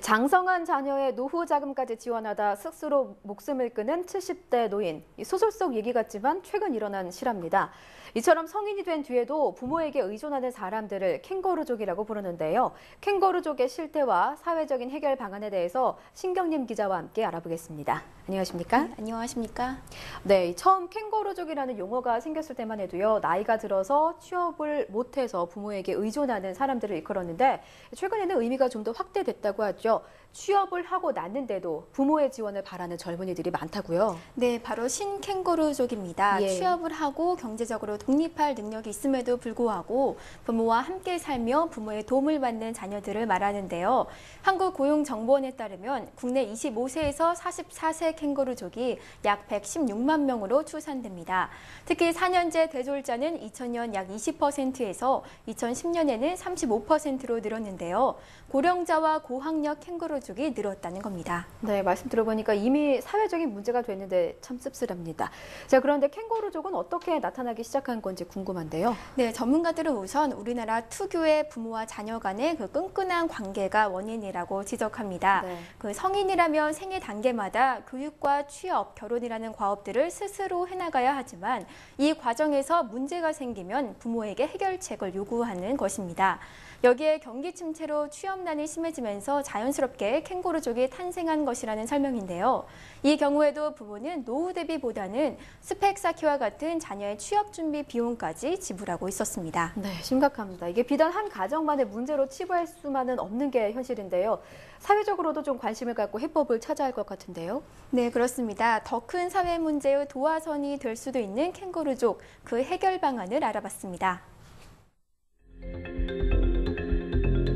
장성한 자녀의 노후 자금까지 지원하다 스스로 목숨을 끊은 70대 노인. 소설 속 얘기 같지만 최근 일어난 실화입니다. 이처럼 성인이 된 뒤에도 부모에게 의존하는 사람들을 캥거루족이라고 부르는데요. 캥거루족의 실태와 사회적인 해결 방안에 대해서 신경림 기자와 함께 알아보겠습니다. 안녕하십니까? 네, 안녕하십니까? 네, 처음 캥거루족이라는 용어가 생겼을 때만 해도요, 나이가 들어서 취업을 못해서 부모에게 의존하는 사람들을 일컬었는데 최근에는 의미가 좀 더 확대됐다고 하죠. 취업을 하고 났는데도 부모의 지원을 바라는 젊은이들이 많다고요? 네, 바로 신캥거루족입니다. 예. 취업을 하고 경제적으로 독립할 능력이 있음에도 불구하고 부모와 함께 살며 부모의 도움을 받는 자녀들을 말하는데요. 한국고용정보원에 따르면 국내 25세에서 44세 캥거루족이 약 116만 명으로 추산됩니다. 특히 4년제 대졸자는 2000년 약 20%에서 2010년에는 35%로 늘었는데요. 고령자와 고학력 캥거루족이 늘었다는 겁니다. 네, 말씀 들어보니까 이미 사회적인 문제가 됐는데 참 씁쓸합니다. 자, 그런데 캥거루족은 어떻게 나타나기 시작한 건지 궁금한데요. 네, 전문가들은 우선 우리나라 특유의 부모와 자녀 간의 그 끈끈한 관계가 원인이라고 지적합니다. 네. 그 성인이라면 생애 단계마다 교육과 취업, 결혼이라는 과업들을 스스로 해나가야 하지만 이 과정에서 문제가 생기면 부모에게 해결책을 요구하는 것입니다. 여기에 경기 침체로 취업난이 심해지면서 자연스럽게 캥거루족이 탄생한 것이라는 설명인데요. 이 경우에도 부모는 노후 대비보다는 스펙 쌓기와 같은 자녀의 취업 준비 비용까지 지불하고 있었습니다. 네, 심각합니다. 이게 비단 한 가정만의 문제로 치부할 수만은 없는 게 현실인데요. 사회적으로도 좀 관심을 갖고 해법을 찾아야 할 것 같은데요. 네, 그렇습니다. 더 큰 사회 문제의 도화선이 될 수도 있는 캥거루족, 그 해결 방안을 알아봤습니다.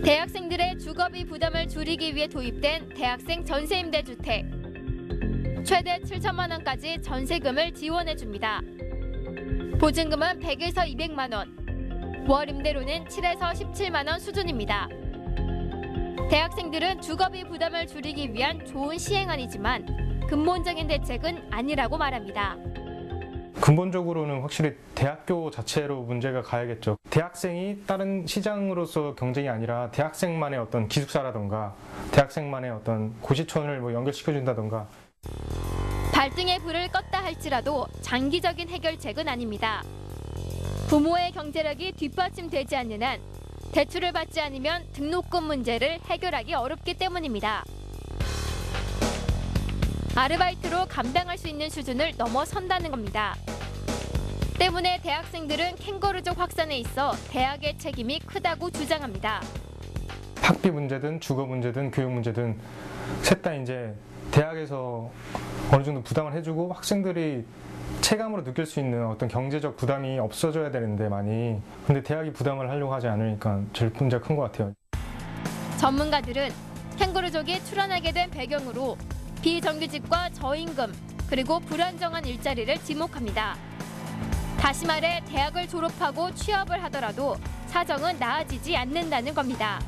대학생들의 주거비 부담을 줄이기 위해 도입된 대학생 전세임대 주택. 최대 7천만 원까지 전세금을 지원해 줍니다. 보증금은 100에서 200만 원, 월 임대료는 7에서 17만 원 수준입니다. 대학생들은 주거비 부담을 줄이기 위한 좋은 시행안이지만 근본적인 대책은 아니라고 말합니다. 근본적으로는 확실히 대학교 자체로 문제가 가야겠죠. 대학생이 다른 시장으로서 경쟁이 아니라 대학생만의 어떤 기숙사라던가 대학생만의 어떤 고시촌을 연결시켜준다던가. 발등에 불을 껐다 할지라도 장기적인 해결책은 아닙니다. 부모의 경제력이 뒷받침되지 않는 한 대출을 받지 않으면 등록금 문제를 해결하기 어렵기 때문입니다. 아르바이트로 감당할 수 있는 수준을 넘어선다는 겁니다. 때문에 대학생들은 캥거루족 확산에 있어 대학의 책임이 크다고 주장합니다. 학비 문제든 주거 문제든 교육 문제든 셋 다 이제 대학에서 어느 정도 부담을 해주고 학생들이 체감으로 느낄 수 있는 어떤 경제적 부담이 없어져야 되는데 많이. 근데 대학이 부담을 하려고 하지 않으니까 제일 문제가 큰 것 같아요. 전문가들은 캥거루족이 출현하게 된 배경으로 비정규직과 저임금, 그리고 불안정한 일자리를 지목합니다. 다시 말해 대학을 졸업하고 취업을 하더라도 사정은 나아지지 않는다는 겁니다.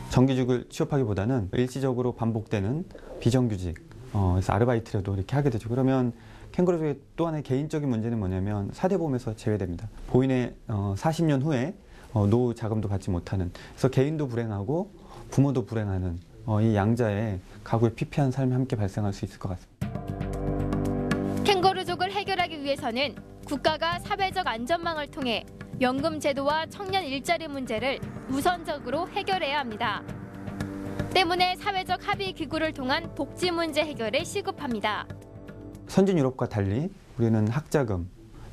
정규직을 취업하기보다는 일시적으로 반복되는 비정규직, 그래서 아르바이트라도 이렇게 하게 되죠. 그러면 캥거루족의 또 하나의 개인적인 문제는 뭐냐면 사대보험에서 제외됩니다. 본인의 40년 후에 노후 자금도 받지 못하는, 그래서 개인도 불행하고 부모도 불행하는 이 양자의 가구의 피폐한 삶이 함께 발생할 수 있을 것 같습니다. 캥거루족을 해결하기 위해서는 국가가 사회적 안전망을 통해 연금 제도와 청년 일자리 문제를 우선적으로 해결해야 합니다. 때문에 사회적 합의 기구를 통한 복지 문제 해결에 시급합니다. 선진 유럽과 달리 우리는 학자금,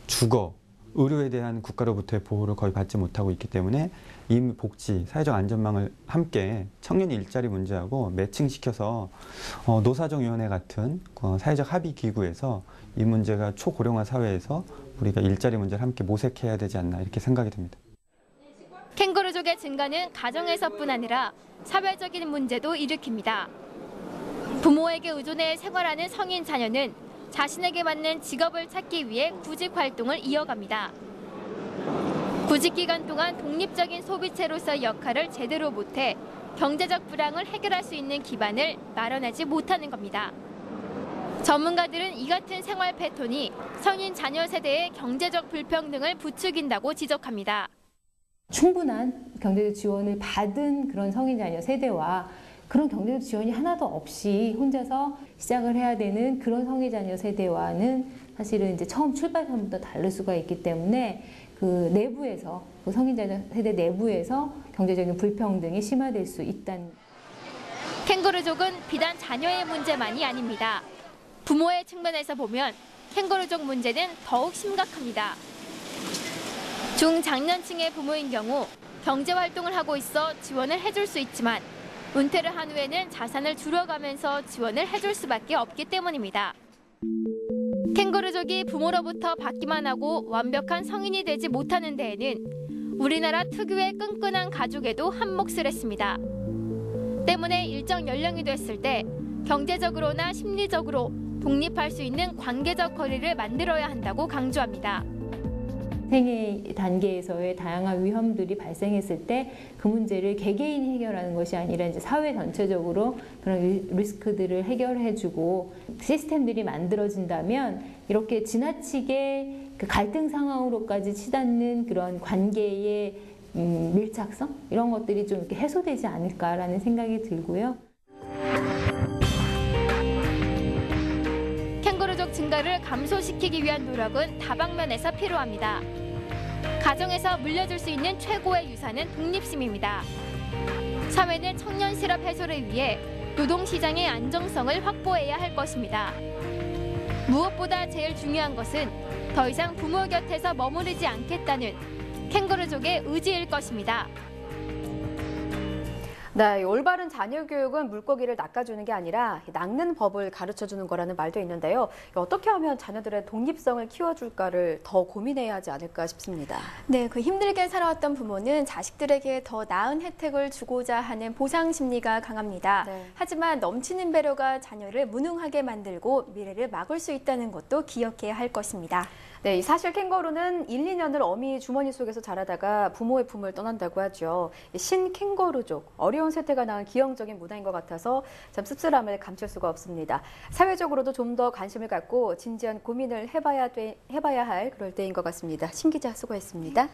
주거, 의료에 대한 국가로부터의 보호를 거의 받지 못하고 있기 때문에 이 복지, 사회적 안전망을 함께 청년 일자리 문제하고 매칭시켜서 노사정위원회 같은 사회적 합의 기구에서 이 문제가 초고령화 사회에서 우리가 일자리 문제를 함께 모색해야 되지 않나 이렇게 생각이 듭니다. 캥거루족의 증가는 가정에서뿐 아니라 사회적인 문제도 일으킵니다. 부모에게 의존해 생활하는 성인 자녀는 자신에게 맞는 직업을 찾기 위해 구직 활동을 이어갑니다. 구직 기간 동안 독립적인 소비체로서의 역할을 제대로 못해 경제적 불황을 해결할 수 있는 기반을 마련하지 못하는 겁니다. 전문가들은 이 같은 생활 패턴이 성인 자녀 세대의 경제적 불평등을 부추긴다고 지적합니다. 충분한 경제적 지원을 받은 그런 성인 자녀 세대와 그런 경제적 지원이 하나도 없이 혼자서 시작을 해야 되는 그런 성인 자녀 세대와는 사실은 이제 처음 출발선부터 다를 수가 있기 때문에 그 내부에서, 그 성인 자녀 세대 내부에서 경제적인 불평등이 심화될 수 있다는. 캥거루족은 비단 자녀의 문제만이 아닙니다. 부모의 측면에서 보면 캥거루족 문제는 더욱 심각합니다. 중장년층의 부모인 경우 경제활동을 하고 있어 지원을 해줄 수 있지만 은퇴를 한 후에는 자산을 줄여가면서 지원을 해줄 수밖에 없기 때문입니다. 캥거루족이 부모로부터 받기만 하고 완벽한 성인이 되지 못하는 데에는 우리나라 특유의 끈끈한 가족에도 한몫을 했습니다. 때문에 일정 연령이 됐을 때 경제적으로나 심리적으로 독립할 수 있는 관계적 거리를 만들어야 한다고 강조합니다. 생애 단계에서의 다양한 위험들이 발생했을 때 그 문제를 개개인이 해결하는 것이 아니라 이제 사회 전체적으로 그런 리스크들을 해결해주고 시스템들이 만들어진다면 이렇게 지나치게 그 갈등 상황으로까지 치닫는 그런 관계의 밀착성 이런 것들이 좀 이렇게 해소되지 않을까라는 생각이 들고요. 캥거루족 증가를 감소시키기 위한 노력은 다방면에서 필요합니다. 가정에서 물려줄 수 있는 최고의 유산은 독립심입니다. 사회는 청년 실업 해소를 위해 노동시장의 안정성을 확보해야 할 것입니다. 무엇보다 제일 중요한 것은 더 이상 부모 곁에서 머무르지 않겠다는 캥거루족의 의지일 것입니다. 네, 올바른 자녀 교육은 물고기를 낚아주는 게 아니라 낚는 법을 가르쳐주는 거라는 말도 있는데요. 어떻게 하면 자녀들의 독립성을 키워줄까를 더 고민해야 하지 않을까 싶습니다. 네, 그 힘들게 살아왔던 부모는 자식들에게 더 나은 혜택을 주고자 하는 보상 심리가 강합니다. 네. 하지만 넘치는 배려가 자녀를 무능하게 만들고 미래를 막을 수 있다는 것도 기억해야 할 것입니다. 네, 사실 캥거루는 1, 2년을 어미 주머니 속에서 자라다가 부모의 품을 떠난다고 하죠. 신캥거루족, 어려운 세태가 낳은 기형적인 문화인 것 같아서 참 씁쓸함을 감출 수가 없습니다. 사회적으로도 좀 더 관심을 갖고 진지한 고민을 해봐야 할 그럴 때인 것 같습니다. 신 기자 수고했습니다.